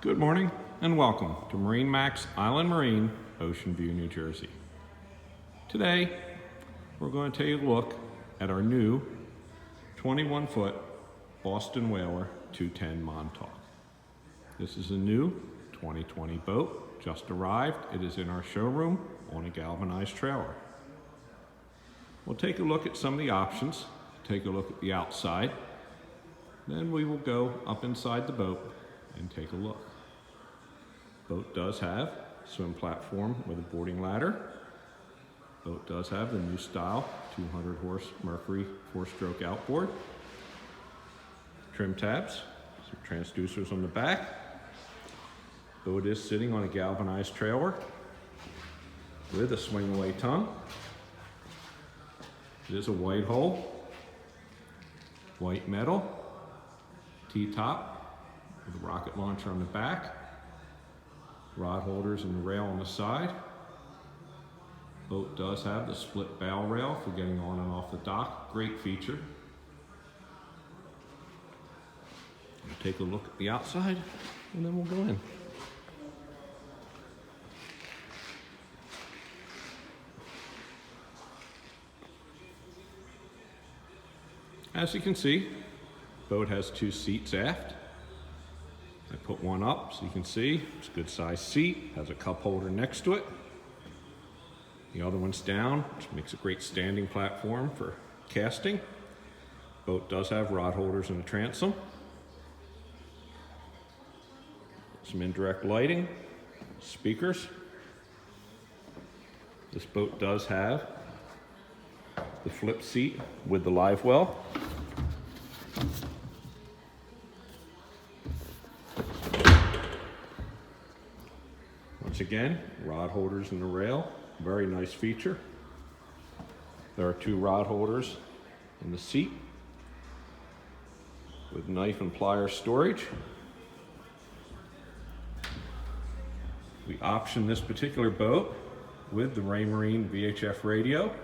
Good morning and welcome to MarineMax Island Marine, Ocean View, New Jersey. Today, we're going to take a look at our new 21-foot Boston Whaler 210 Montauk. This is a new 2020 boat, just arrived. It is in our showroom on a galvanized trailer. We'll take a look at some of the options, take a look at the outside, then we will go up inside the boat and take a look. Boat does have swim platform with a boarding ladder. Boat does have the new style 200 horse Mercury 4-stroke outboard. Trim tabs, some transducers on the back. Boat is sitting on a galvanized trailer with a swing away tongue. It is a white hull, white metal, T-top with a rocket launcher on the back. Rod holders and the rail on the side. Boat does have the split bow rail for getting on and off the dock. Great feature. We'll take a look at the outside and then we'll go in. As you can see, boat has 2 seats aft. I put one up so you can see it's a good sized seat, has a cup holder next to it. The other one's down, which makes a great standing platform for casting. Boat does have rod holders and a transom. Some indirect lighting, speakers. This boat does have the flip seat with the live well. Once again, rod holders in the rail, very nice feature. There are 2 rod holders in the seat with knife and plier storage. We option this particular boat with the Raymarine VHF radio,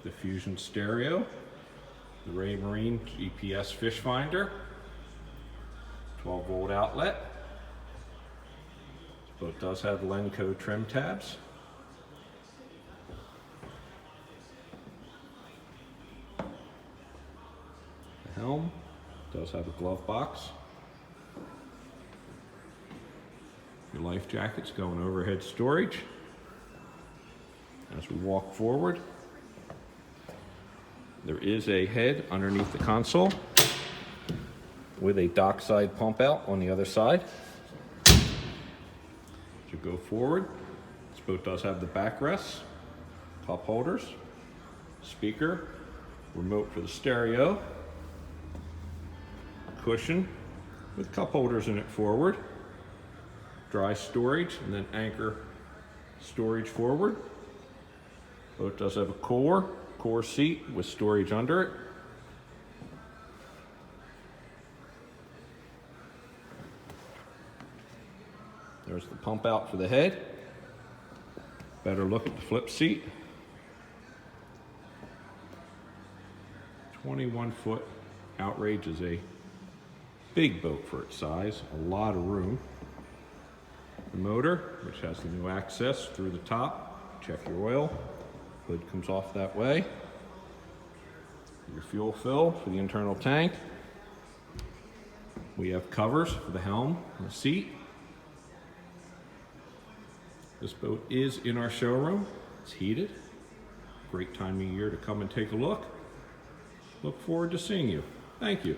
the Fusion stereo, the Raymarine GPS fish finder, 12-volt outlet. Boat does have Lenco trim tabs. The helm does have a glove box. Your life jackets go in overhead storage. As we walk forward, there is a head underneath the console with a dockside pump out on the other side. As you go forward, this boat does have the backrests, cup holders, speaker, remote for the stereo, cushion with cup holders in it forward, dry storage, and then anchor storage forward. Boat does have a core seat with storage under it. There's the pump out for the head. Better look at the flip seat. 21-foot Outrage is a big boat for its size, a lot of room. The motor, which has the new access through the top, check your oil. Hood comes off that way. Your fuel fill for the internal tank. We have covers for the helm and the seat. This boat is in our showroom. It's heated. Great time of year to come and take a look. Look forward to seeing you. Thank you.